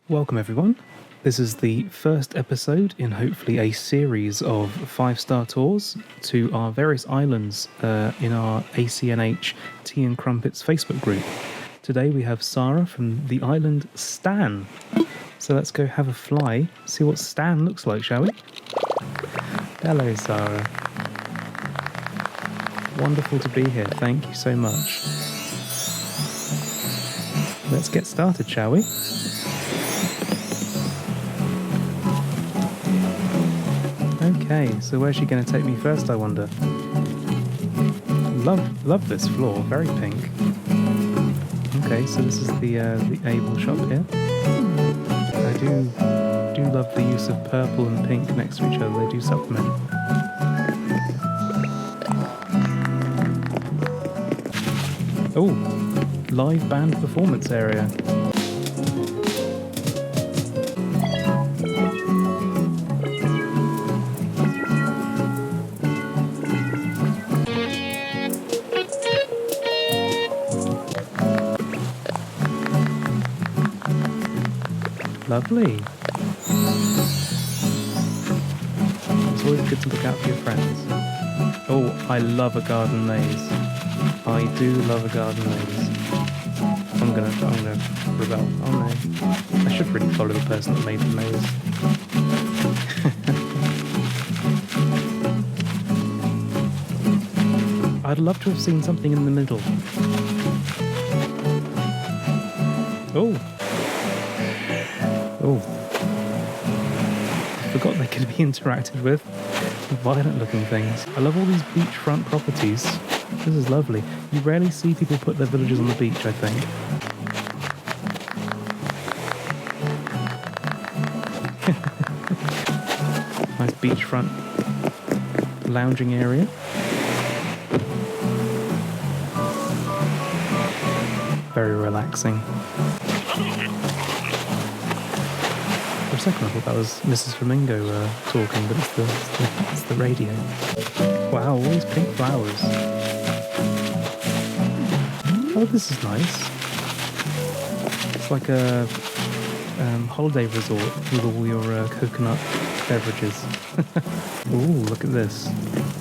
Welcome everyone. This is the first episode in hopefully a series of 5-star tours to our various islands in our ACNH Tea and Crumpets Facebook group. Today we have Sara from the island Stan. So let's go have a fly, see what Stan looks like, shall we? Hello Sara. Wonderful to be here, thank you so much. Let's get started, shall we? Okay, so where's she going to take me first, I wonder? Love this floor, very pink. Okay, so this is the Able shop here. I do love the use of purple and pink next to each other, they do supplement. Oh, live band performance area. Lovely. It's always good to look out for your friends. Oh, I love a garden maze. I do love a garden maze. I'm gonna rebel. Oh no. I should really follow the person that made the maze. I'd love to have seen something in the middle. Oh. Oh, forgot they could be interacted with. Violent looking things. I love all these beachfront properties. This is lovely. You rarely see people put their villages on the beach, I think. Nice beachfront lounging area. Very relaxing. For a second I thought that was Mrs. Flamingo talking, but it's the radio. Wow, all these pink flowers. Oh, this is nice. It's like a holiday resort with all your coconut beverages. Ooh, look at this.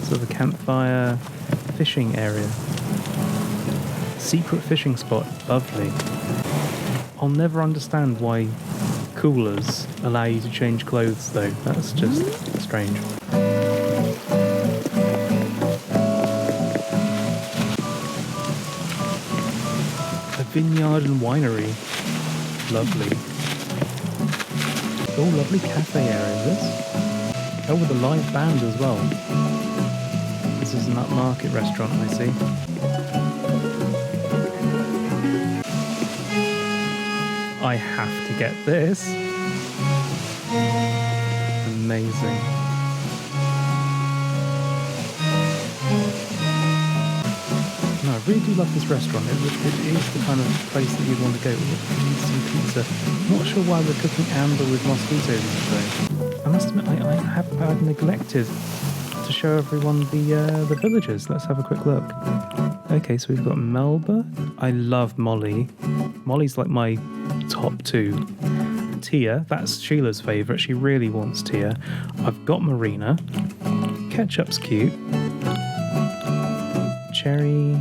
Sort of a campfire fishing area. Secret fishing spot. Lovely. I'll never understand why coolers allow you to change clothes though. That's just strange. A vineyard and winery. Lovely. Oh, lovely cafe area this. Oh, with a live band as well. This is an upmarket restaurant, I see. I have to get this. Amazing. No, I really do love this restaurant. It is the kind of place that you'd want to go eat some pizza. I'm not sure why we're cooking amber with mosquitoes today. I must admit, I've neglected to show everyone the villagers. Let's have a quick look. Okay, so we've got Melba. I love Molly. Molly's like my top two. Tia, that's Sheila's favourite. She really wants Tia. I've got Marina. Ketchup's cute. Cherry.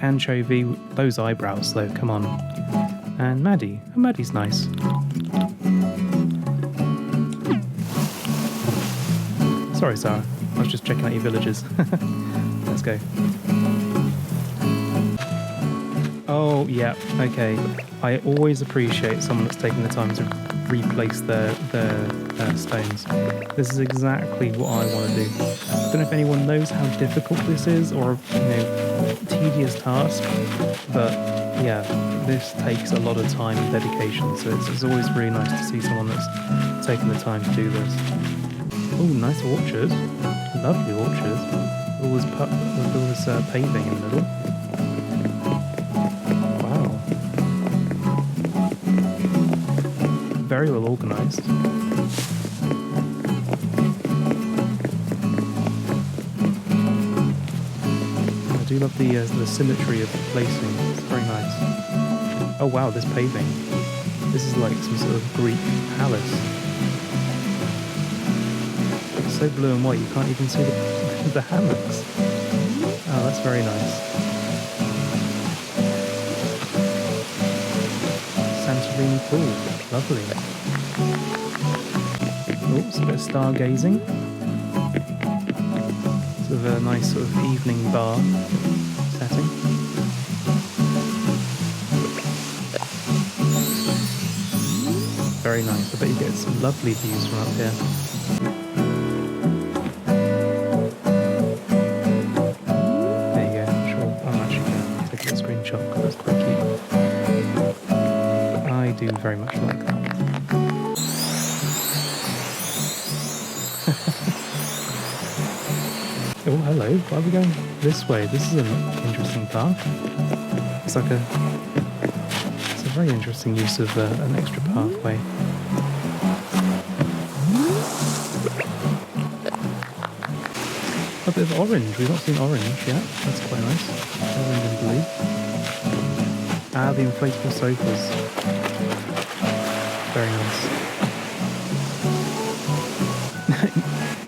Anchovy. Those eyebrows though, come on. And Maddie. Oh, Maddie's nice. Sorry, Sara. I was just checking out your villages. Let's go. Oh, yeah, okay. I always appreciate someone that's taking the time to replace their stones. This is exactly what I want to do. I don't know if anyone knows how difficult this is or, tedious task, but yeah, this takes a lot of time and dedication, so it's always really nice to see someone that's taken the time to do this. Oh, nice orchard. Lovely orchard. All this paving in the middle. Very well organised. I do love the symmetry of the placing. It's very nice. Oh wow, this paving. This is like some sort of Greek palace. It's so blue and white you can't even see the hammocks. Oh, that's very nice. Santorini pool, lovely. Oh, it's a bit of stargazing. Sort of a nice sort of evening bar setting. Very nice. I bet you get some lovely views from up here. There you go. I'm sure I'm actually going to take a little screenshot because that's quite cute. I do very much like that. Oh, hello. Why are we going this way? This is an interesting path. It's like it's a very interesting use of an extra pathway. A bit of orange. We've not seen orange yet. That's quite nice. Orange and blue. Ah, the inflatable sofas. Very nice.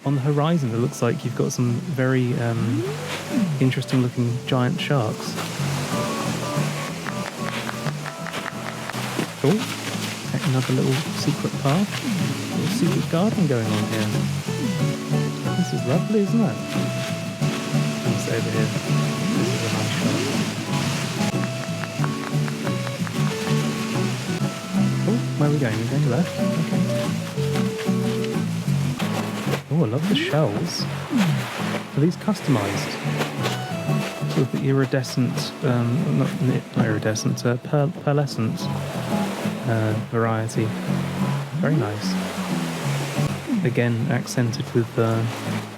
On the horizon, it looks like you've got some very interesting looking giant sharks. Oh, another little secret path. A little secret garden going on here. This is lovely, isn't it? It's over here. This is a nice shot. Oh, where are we going? We're going left. Okay. Oh, I love the shells. Are these customised? Sort of the iridescent, not iridescent, pearlescent variety. Very nice. Again, accented with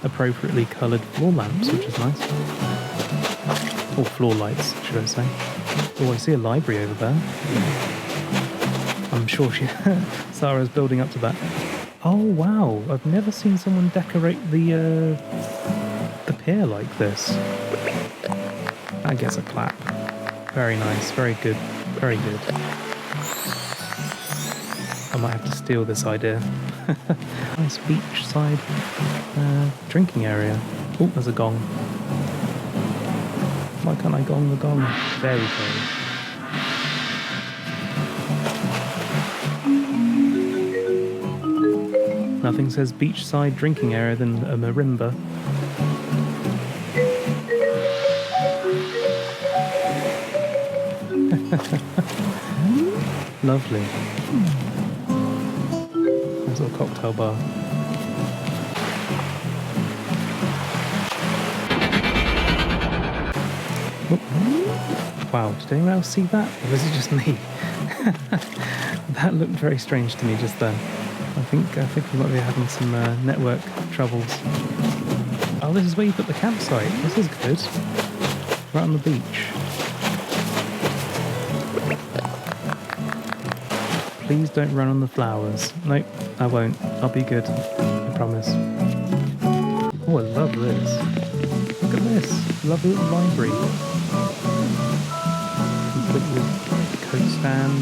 appropriately coloured floor lamps, which is nice. Or floor lights, should I say. Oh, I see a library over there. I'm sure Sara's building up to that. Oh wow, I've never seen someone decorate the pier like this. That gets a clap. Very nice, very good, very good. I might have to steal this idea. Nice beachside drinking area. Oh, there's a gong. Why can't I gong the gong? There we go. Nothing says beachside drinking area than a marimba. Lovely. Nice little cocktail bar. Oh. Wow, did anyone else see that? Or was it just me? That looked very strange to me just then. I think we might be having some network troubles. Oh, this is where you put the campsite. This is good. Right on the beach. Please don't run on the flowers. Nope, I won't. I'll be good. I promise. Oh, I love this. Look at this. Lovely little library. Complete with coat stand.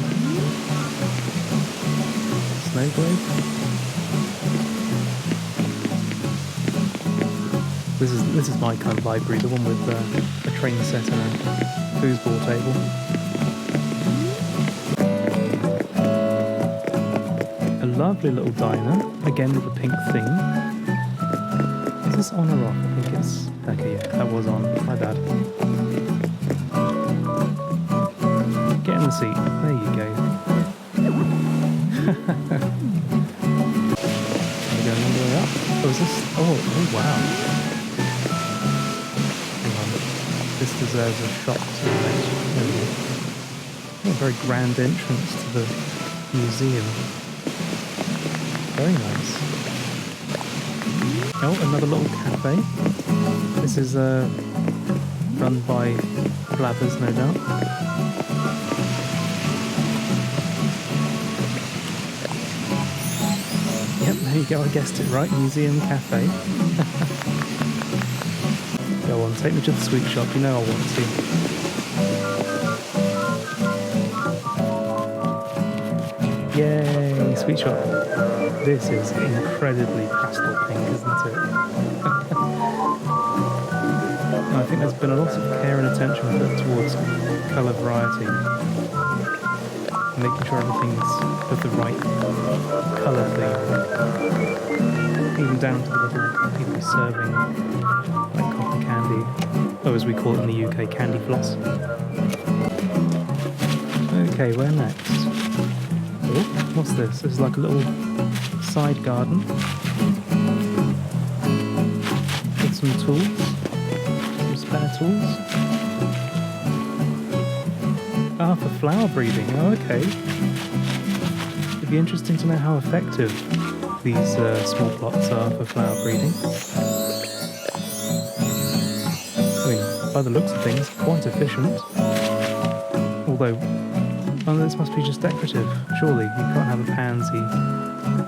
Snow globe. This is my kind of library, the one with a train set and a foosball table. A lovely little diner, again with a pink theme. Is this on or off? I think it's... Okay, yeah, that was on. My bad. Get in the seat. There you go. We're going all the way up. Oh, is this... Oh, wow. Hang on. This deserves a shot to the next. There we go. Oh, a very grand entrance to the museum. Very nice. Oh, another little cafe. This is run by blabbers, no doubt. Yep, there you go, I guessed it right. Museum cafe. Go on, take me to the sweet shop. You know I want to. sweet shop. This is incredibly pastel pink, isn't it? I think there's been a lot of care and attention put towards colour variety, making sure everything's of the right colour theme, even down to the little people serving like cotton candy, or as we call it in the UK, candy floss. Okay, where next? Oh, what's this? This is like a little side garden with some tools, some spare tools. Ah, for flower breeding. Oh, okay. It'd be interesting to know how effective these small plots are for flower breeding. I mean, by the looks of things, quite efficient. Although, oh, this must be just decorative. Surely you can't have a pansy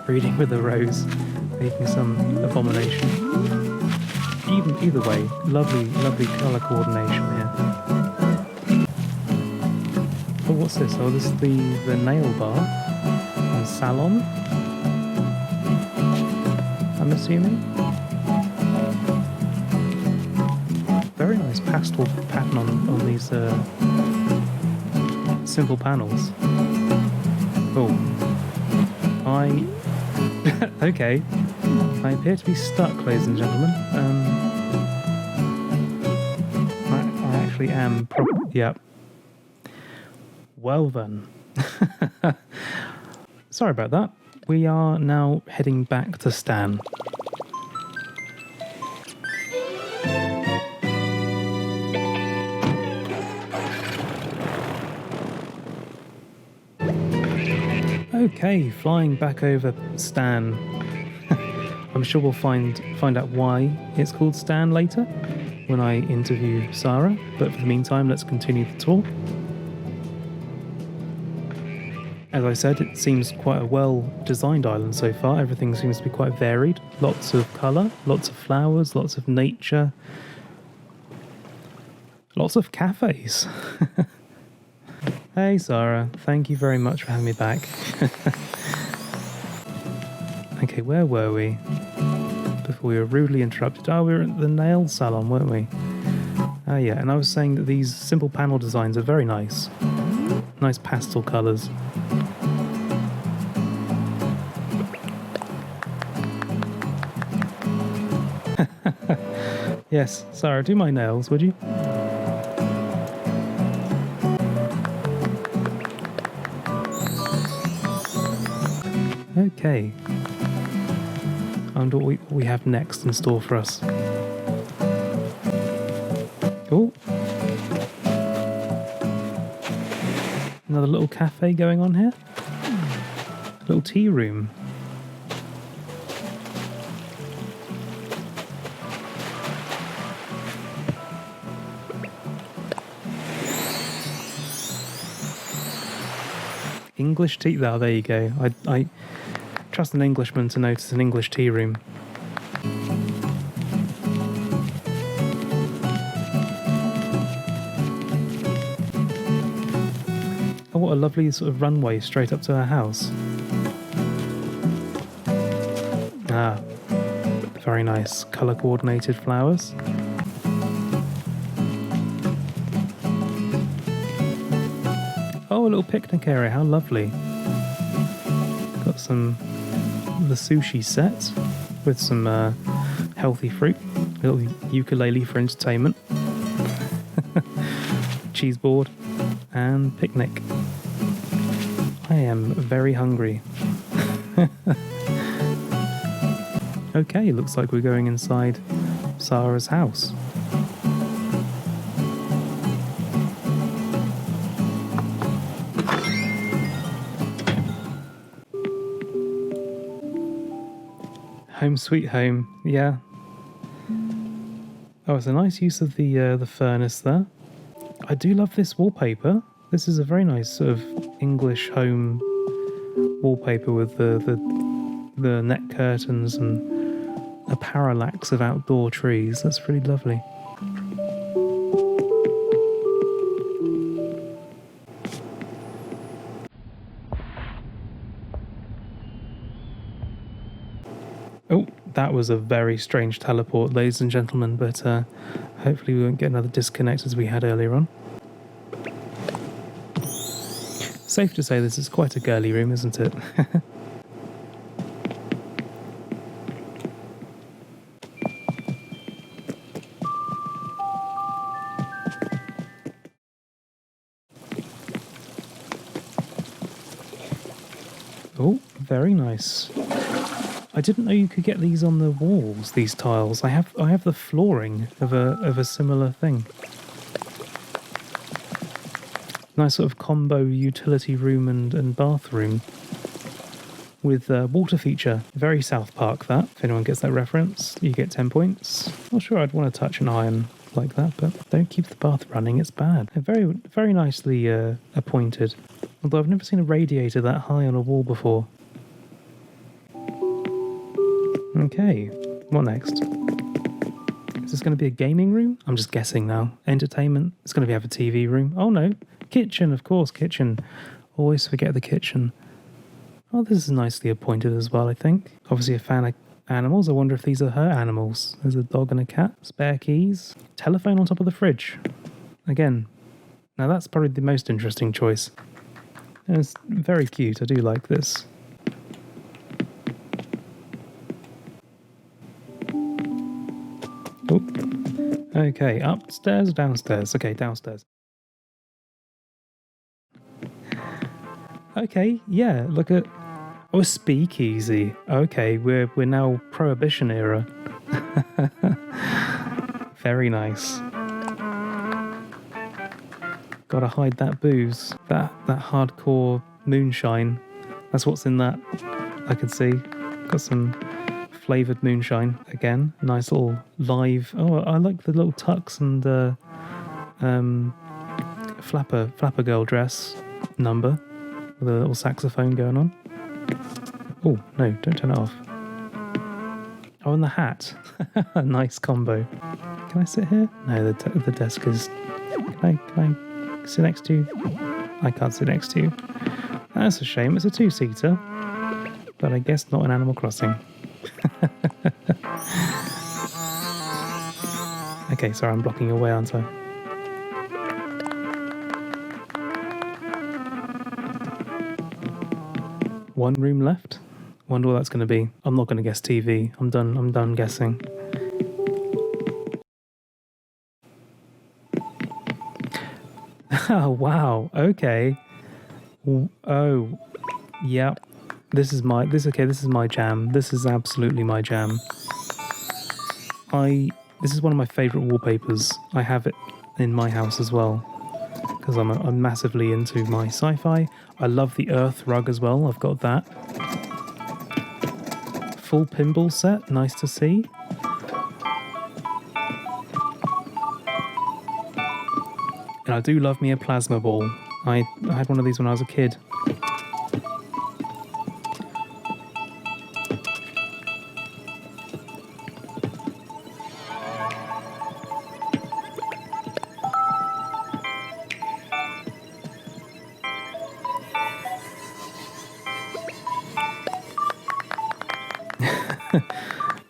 breeding with a rose, making some abomination. Either way, lovely colour coordination here. Oh, what's this? Oh, this is the nail bar and salon, I'm assuming. Very nice pastel pattern on these simple panels. Oh, okay. I appear to be stuck, ladies and gentlemen. I actually am. Yep. Well then. Sorry about that. We are now heading back to Stan. Okay, flying back over Stan. I'm sure we'll find out why it's called Stan later when I interview Sara, but for the meantime, let's continue the tour. As I said, it seems quite a well-designed island so far. Everything seems to be quite varied. Lots of colour, lots of flowers, lots of nature, lots of cafes. Hey Sara, thank you very much for having me back. Okay, where were we? Before we were rudely interrupted. Oh, we were at the nail salon, weren't we? Oh yeah, and I was saying that these simple panel designs are very nice. Nice pastel colours. Yes, Sara, do my nails, would you? Okay. I wonder what we have next in store for us. Oh. Another little cafe going on here. A little tea room. English tea. Oh, there you go. I trust an Englishman to notice an English tea room. Oh, what a lovely sort of runway straight up to our house. Ah, very nice colour coordinated flowers. Oh, a little picnic area, how lovely. Got the sushi set with some healthy fruit, a little ukulele for entertainment, cheese board, and picnic. I am very hungry. Okay, looks like we're going inside Sara's house. Home sweet home, yeah. Oh, it's a nice use of the furnace there. I do love this wallpaper. This is a very nice sort of English home wallpaper with the net curtains and a parallax of outdoor trees. That's really lovely. That was a very strange teleport, ladies and gentlemen, but hopefully we won't get another disconnect as we had earlier on. Safe to say this is quite a girly room, isn't it? Oh, very nice. I didn't know you could get these on the walls, these tiles. I have the flooring of a similar thing. Nice sort of combo utility room and bathroom with water feature. Very South Park, that. If anyone gets that reference, you get 10 points. Not sure I'd want to touch an iron like that, but don't keep the bath running, it's bad. Very, very nicely appointed. Although I've never seen a radiator that high on a wall before. Okay, what next? Is this going to be a gaming room? I'm just guessing now. Entertainment? It's going to have a TV room. Oh no, kitchen, of course, kitchen. Always forget the kitchen. Oh, this is nicely appointed as well, I think. Obviously a fan of animals. I wonder if these are her animals. There's a dog and a cat. Spare keys. Telephone on top of the fridge. Again, now that's probably the most interesting choice. And it's very cute. I do like this. Oh. Okay, upstairs, downstairs. Okay, downstairs. Okay, yeah, look at... Oh, a speakeasy. Okay, we're now Prohibition era. Very nice. Gotta hide that booze. That hardcore moonshine. That's what's in that. I can see. Got some flavoured moonshine again. Nice little live... Oh, I like the little tux and flapper girl dress number. With a little saxophone going on. Oh, no, don't turn it off. Oh, and the hat. Nice combo. Can I sit here? No, the desk is... Can I sit next to you? I can't sit next to you. That's a shame. It's a two-seater. But I guess not in Animal Crossing. Okay, sorry, I'm blocking your way, aren't I? One room left. Wonder what that's going to be. I'm not going to guess TV. I'm done guessing. Oh wow. Okay. Oh, yeah. This is my jam. This is absolutely my jam. This is one of my favourite wallpapers. I have it in my house as well. Because I'm massively into my sci-fi. I love the Earth rug as well. I've got that. Full pinball set. Nice to see. And I do love me a plasma ball. I had one of these when I was a kid.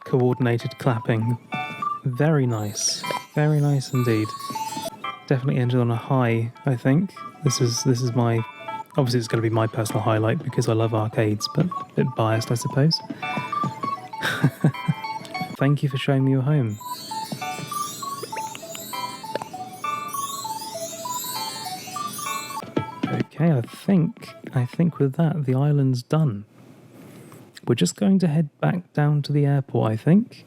Coordinated clapping. Very nice. Very nice indeed. Definitely ended on a high, I think. This is my... Obviously it's going to be my personal highlight because I love arcades, but a bit biased, I suppose. Thank you for showing me your home. Okay, I think with that, the island's done. We're just going to head back down to the airport, I think.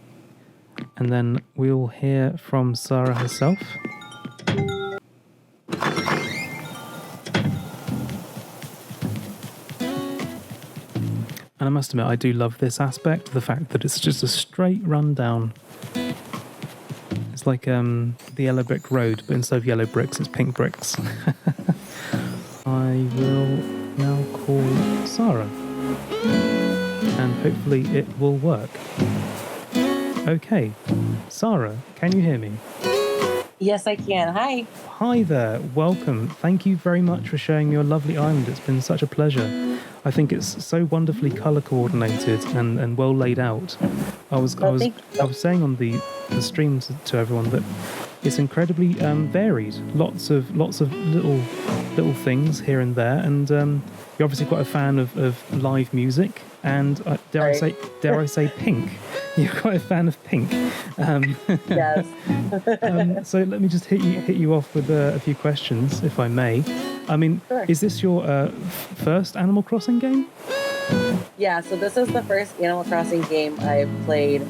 And then we'll hear from Sara herself. And I must admit, I do love this aspect, the fact that it's just a straight run down. It's like the yellow brick road, but instead of yellow bricks, it's pink bricks. I will now call Sara. And hopefully it will work. Okay, Sara, can you hear me? Yes, I can. Hi. Hi there, welcome. Thank you very much for showing your lovely island. It's been such a pleasure. I think it's so wonderfully colour coordinated and well laid out. Oh, thank I you. was saying on the stream to everyone that it's incredibly varied. Lots of little things here and there, and you're obviously quite a fan of live music, and Right. dare I say Pink. You're quite a fan of Pink. Yes. So let me just hit you off with a few questions, if I may. I mean, Sure. is this your first Animal Crossing game? Yeah, so this is the first Animal Crossing game I've played,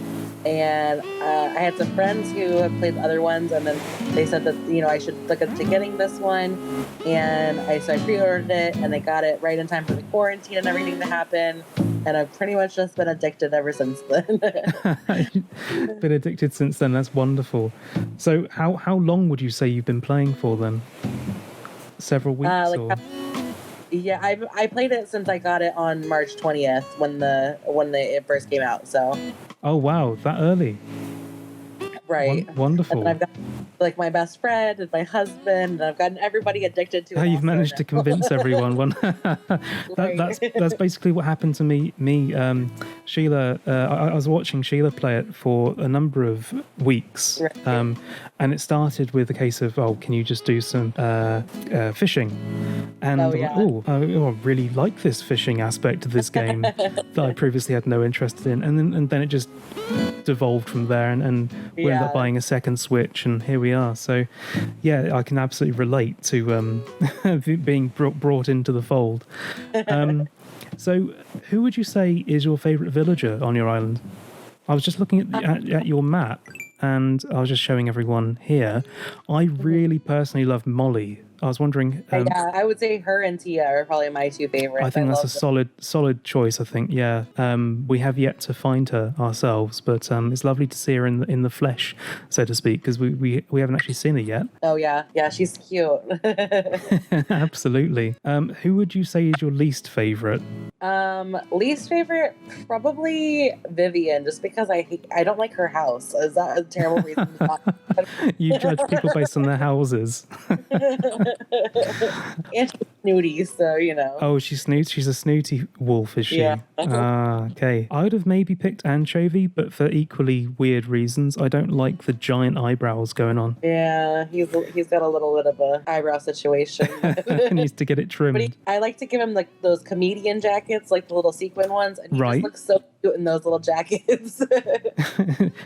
and I had some friends who have played other ones, and then they said that I should look into getting this one, and so I pre-ordered it, and they got it right in time for the quarantine and everything to happen, and I've pretty much just been addicted ever since then. Been addicted since then. That's wonderful. So how long would you say you've been playing for then? Several weeks like or? Yeah, I played it since I got it on March 20th when it first came out. So Oh wow, that early. right, and Wonderful. then I've got like my best friend and my husband, and I've gotten everybody addicted to it. Oh, you've also managed to now. convince everyone. Right. That's basically what happened to me. Sheila. I was watching Sheila play it for a number of weeks, Right. and it started with a case of, oh, can you just do some fishing? And Oh, I'm like, yeah. I really like this fishing aspect of this game that I previously had no interest in, and then it just devolved from there, and we ended up Yeah. buying a second Switch, and here we are. So yeah, I can absolutely relate to being brought into the fold. So who would you say is your favorite villager on your island? I was just looking at your map, and I was just showing everyone here. I really personally love Molly. I was wondering. Yeah, I would say her and Tia are probably my two favorites. I think that's a love them. solid choice. I think, yeah. We have yet to find her ourselves, but it's lovely to see her in the flesh, so to speak, because we haven't actually seen her yet. Oh yeah, she's cute. Absolutely. Who would you say is your least favorite? Least favorite, probably Vivian, just because I don't like her house. Is that a terrible reason to talk? You judge people based on their houses. And she's snooty, so Oh, she's a snooty wolf, is she? Yeah. Ah, okay. I would have maybe picked Anchovy, but for equally weird reasons. I don't like the giant eyebrows going on. Yeah, he's got a little bit of a eyebrow situation. Needs to get it trimmed. I like to give him like those comedian jackets, like the little sequin ones, and he Right. just looks so cute in those little jackets.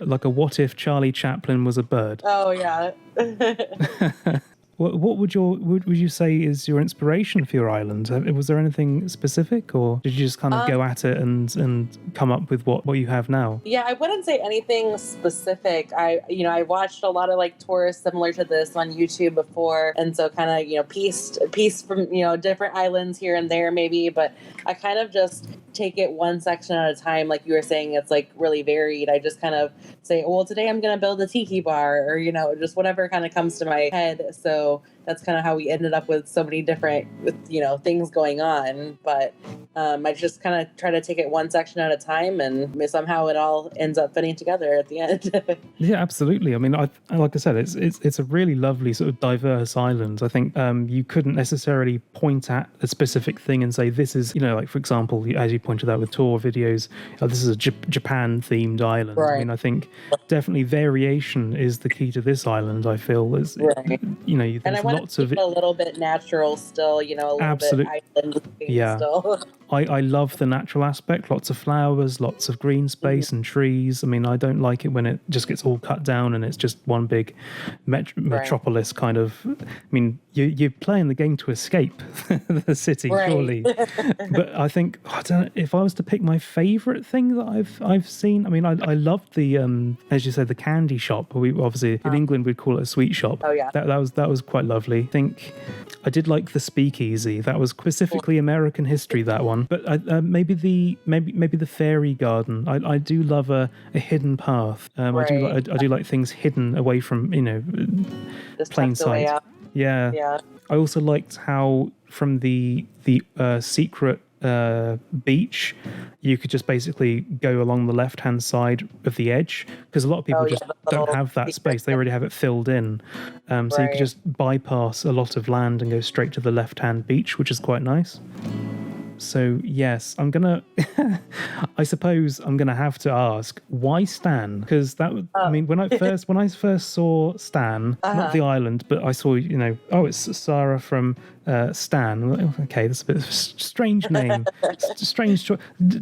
Like a what if Charlie Chaplin was a bird? Oh yeah. What would you say is your inspiration for your island? Was there anything specific, or did you just kind of go at it and come up with what you have now? Yeah, I wouldn't say anything specific. I watched a lot of like tours similar to this on YouTube before, and so kind of pieced from different islands here and there maybe, but I kind of just take it one section at a time. Like you were saying, it's like really varied. I just kind of say, well, today I'm going to build a tiki bar, or just whatever kind of comes to my head. So that's kind of how we ended up with so many different things going on. But I just kind of try to take it one section at a time, and somehow it all ends up fitting together at the end. Yeah, absolutely. I mean, like I said, it's a really lovely sort of diverse island. I think you couldn't necessarily point at a specific thing and say this is, like for example, as you pointed out with tour videos, this is a Japan themed island. Right. I mean, I think definitely variation is the key to this island. I feel is Right. There's And I want lots to keep of it a little bit natural still, a little bit island Yeah. still. I love the natural aspect, lots of flowers, lots of green space and trees. I mean, I don't like it when it just gets all cut down and it's just one big metropolis kind of. I mean, you're playing the game to escape the city, Right. surely. But I think, I don't know, if I was to pick my favorite thing that I've seen, I mean, I loved the, as you said, the candy shop. We obviously, in England, we'd call it a sweet shop. Oh, yeah. That was quite lovely. I think I did like the speakeasy. That was specifically American history, that one. But maybe the fairy garden. I do love a hidden path. Right. I do like things hidden away from Just plain tucked away sight. out. Yeah. Yeah. I also liked how from the secret beach, you could just basically go along the left-hand side of the edge, because a lot of people just don't have that space. They already have it filled in. So you could just bypass a lot of land and go straight to the left-hand beach, which is quite nice. So yes, I'm gonna. I suppose I'm gonna have to ask why Stan, because that. I mean, when I first saw Stan, not the island, but I saw it's Sara from Stan. I'm like, "Oh, okay, that's a bit of a strange name, strange choice."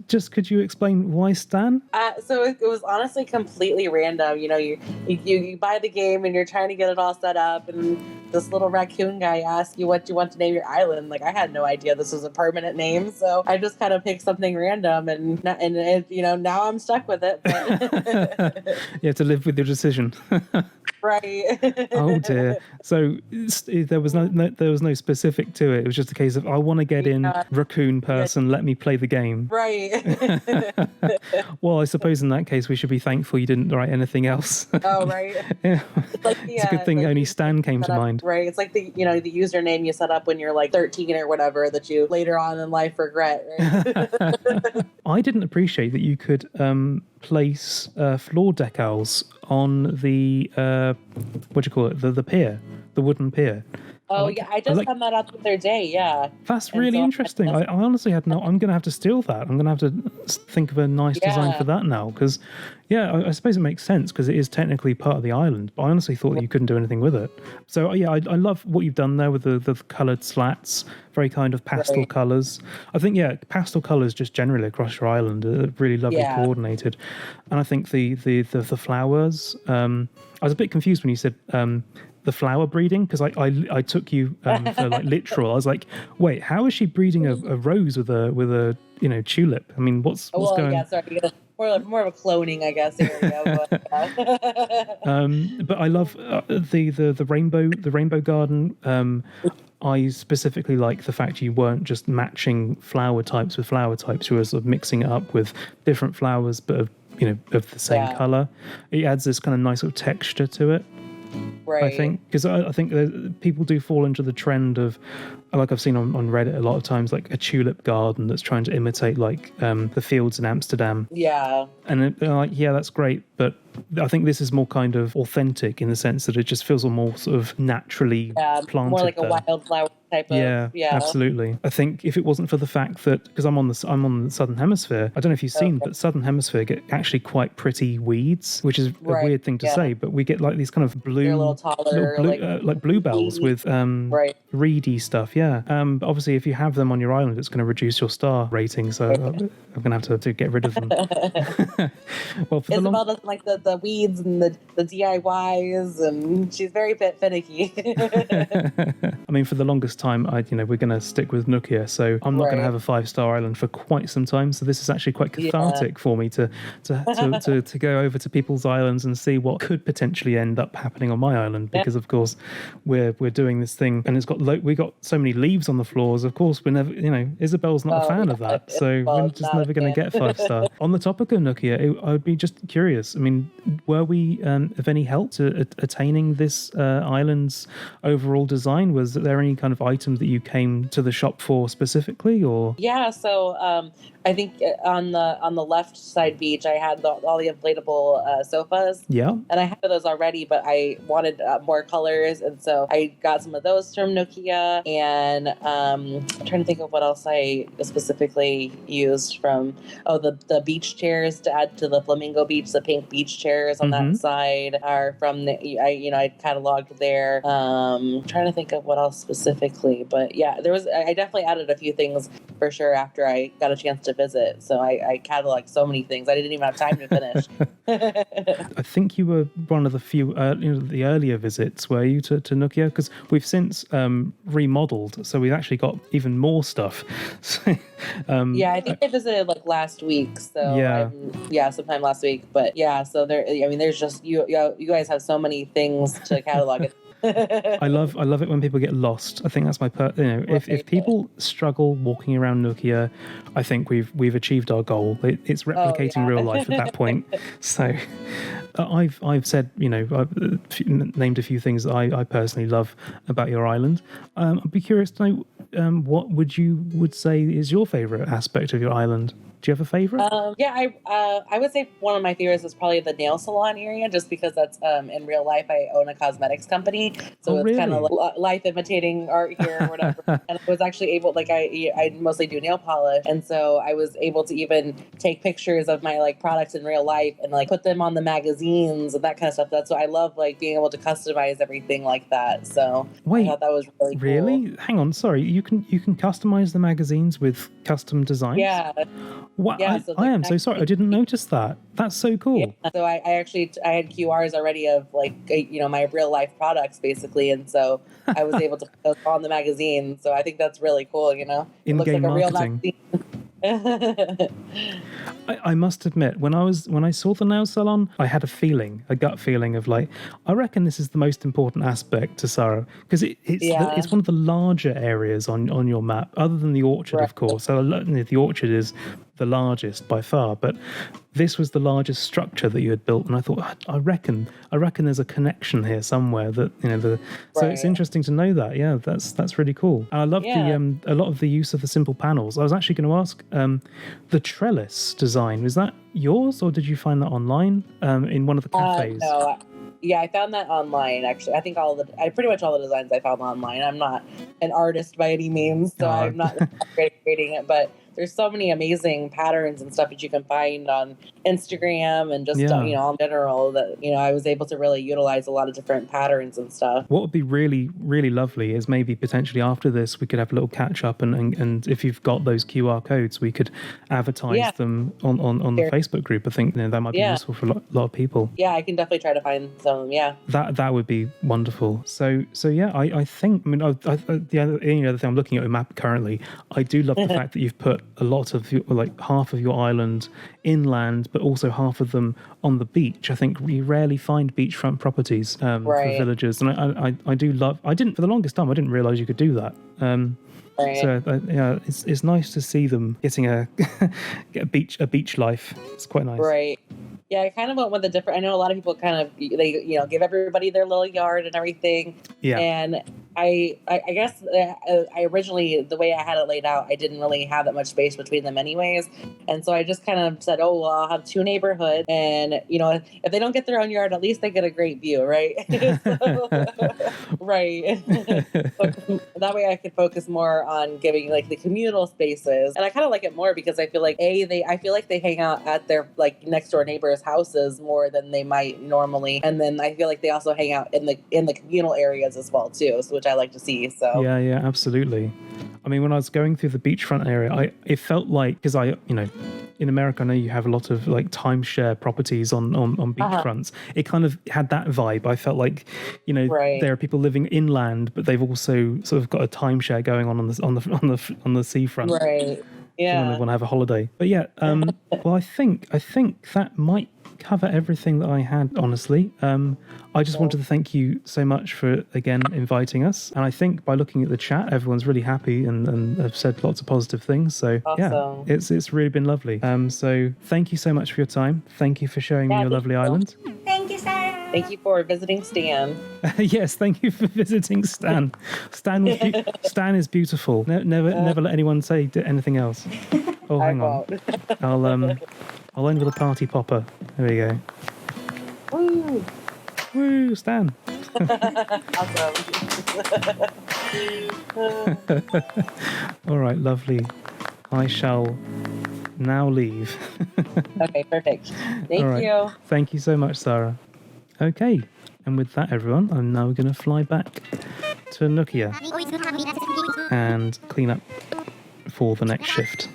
Just could you explain why Stan? So it was honestly completely random. You buy the game and you're trying to get it all set up, and this little raccoon guy asks you what you want to name your island. Like, I had no idea this was a permanent name, so I just kind of picked something random, and now I'm stuck with it. But You have to live with your decision. right. Oh dear. So there was no specific to it. It was just a case of I want to get in, raccoon person, let me play the game. Right. Well, I suppose in that case we should be thankful you didn't write anything else. Oh, right. Yeah. It's It's a good thing only Stan came to mind. Right. It's like the username you set up when you're like 13 or whatever that you later on in life regret. Right? I didn't appreciate that you could place floor decals on the what do you call it? The pier, the wooden pier. Oh, yeah. I just found that out the other day. Yeah. That's really interesting. I honestly had no. I'm going to have to steal that. I'm going to have to think of a nice design for that now. Because, I suppose it makes sense because it is technically part of the island. But I honestly thought that you couldn't do anything with it. So, I love what you've done there with the coloured slats. Very kind of pastel colours. I think, pastel colours just generally across your island are really lovely coordinated. And I think the flowers. I was a bit confused when you said. The flower breeding, because I took you for like literal. I was like, wait, how is she breeding a rose with a tulip? I mean, what's going on? Yeah, sorry. More of a cloning, I guess. Area, but I love the rainbow garden. I specifically like the fact you weren't just matching flower types with flower types. You were sort of mixing it up with different flowers, but of the same color. It adds this kind of nice sort of texture to it. Right. I think because I think people do fall into the trend of, like I've seen on Reddit a lot of times, like a tulip garden that's trying to imitate like the fields in Amsterdam. Yeah. And they're like, yeah, that's great, but I think this is more kind of authentic in the sense that it just feels more sort of naturally planted. More like a wildflower type of. Yeah, absolutely. I think if it wasn't for the fact that, because I'm on the southern hemisphere, I don't know if you've seen, but southern hemisphere get actually quite pretty weeds, which is a weird thing to say, but we get like these kind of blue, they're a little taller, like bluebells with reedy stuff. Yeah. But obviously, if you have them on your island, it's going to reduce your star rating. So I'm going to have to get rid of them. Well, for Isabel doesn't like the weeds and the DIYs, and she's very finicky. I mean, for the longest time, we're going to stick with Nokia, so I'm not going to have a 5-star island for quite some time. So this is actually quite cathartic for me to go over to people's islands and see what could potentially end up happening on my island, because of course we're doing this thing, and we got so many leaves on the floors. Of course, we're never, Isabel's not a fan of that, so we're just never going to get 5-star. On the topic of Nokia, I would be just curious. I mean, were we of any help to attaining this island's overall design? Was there any kind of item that you came to the shop for specifically, or? Yeah, so I think on the left side beach, I had all the inflatable sofas. Yeah. And I had those already, but I wanted more colors, and so I got some of those from Nokia. And I'm trying to think of what else I specifically used from. Oh, the beach chairs to add to the Flamingo Beach. The pink beach chairs on that side are from I cataloged there. Trying to think of what else specifically, but yeah, I definitely added a few things for sure after I got a chance to visit. So I cataloged so many things. I didn't even have time to finish. I think you were one of the few, the earlier visits, were you, to Nokia? Because we've since remodeled, so we've actually got even more stuff. So, yeah, I think I visited like last week. So sometime last week. But yeah, so there's just you guys have so many things to catalog. I love it when people get lost. I think that's my if people struggle walking around Nokia, I think we've achieved our goal. It's replicating real life at that point. So I've said, I've named a few things that I personally love about your island. I'd be curious to know what would say is your favorite aspect of your island? Do you have a favorite? I would say one of my favorites is probably the nail salon area, just because that's in real life I own a cosmetics company, so it's kind of like life imitating art here or whatever. And I was actually able, like I mostly do nail polish, and so I was able to even take pictures of my like products in real life and like put them on the magazines and that kind of stuff. That's what I love, like being able to customize everything like that. So I thought that was really cool. Hang on, sorry, you can customize the magazines with custom designs? Yeah. Wow, yeah, so I am so sorry, I didn't notice that. That's so cool. Yeah. So I actually had QRs already of like my real life products basically, and so I was able to put those on the magazine. So I think that's really cool. It looks like a real magazine. I must admit, when I saw the nail salon, I had a gut feeling of like, I reckon this is the most important aspect to Sara, because it's one of the larger areas on your map, other than the orchard, of course. So the orchard is the largest by far, but this was the largest structure that you had built, and I thought, I reckon there's a connection here somewhere that So it's interesting to know that. Yeah, that's really cool. And I love a lot of the use of the simple panels. I was actually going to ask, the trellis design, was that yours, or did you find that online in one of the cafes? No. Yeah, I found that online, actually. I think pretty much all the designs I found online. I'm not an artist by any means, so I'm not great at creating it, but there's so many amazing patterns and stuff that you can find on Instagram and just, in general, that, I was able to really utilize a lot of different patterns and stuff. What would be really, really lovely is maybe potentially after this, we could have a little catch up, and if you've got those QR codes, we could advertise them on the Facebook group. I think that might be useful for a lot of people. Yeah, I can definitely try to find some, That would be wonderful. So yeah, I think, the other thing I'm looking at your map currently, I do love the fact that you've put a lot of half of your island inland, but also half of them on the beach. I think you rarely find beachfront properties for villagers, and I do love. For the longest time I didn't realize you could do that. So it's nice to see them getting a beach life. It's quite nice. Right. Yeah, I kind of went with a different. I know a lot of people kind of give everybody their little yard and everything. Yeah. And I guess I originally, the way I had it laid out, I didn't really have that much space between them anyways, and so I just kind of said, oh well, I'll have two neighborhoods, and if they don't get their own yard, at least they get a great view, right? Right. That way I could focus more on giving like the communal spaces, and I kind of like it more because I feel like I feel like they hang out at their like next door neighbors' houses more than they might normally, and then I feel like they also hang out in the communal areas as well too, which I like to see. So yeah, absolutely. I mean, when I was going through the beachfront area, it felt like, because in America, I know you have a lot of like timeshare properties on beachfronts. It kind of had that vibe. I felt like, there are people living inland, but they've also sort of got a timeshare going on the seafront. Right. Yeah. When they want to have a holiday. But yeah, well, I think that might cover everything that I had, honestly. I just wanted to thank you so much for, again, inviting us. And I think by looking at the chat, everyone's really happy and have said lots of positive things. So awesome. Yeah, it's really been lovely. So thank you so much for your time. Thank you for showing me your lovely island. Thank you, Sarah. Thank you for visiting Stan. Yes, thank you for visiting Stan. Stan is beautiful. Never let anyone say anything else. Oh, hang on. I'll end with a party popper. There we go. Woo! Woo, Stan. Awesome. All right, lovely. I shall now leave. Okay, perfect. Thank you. Thank you so much, Sara. Okay, and with that, everyone, I'm now going to fly back to Nokia and clean up for the next shift.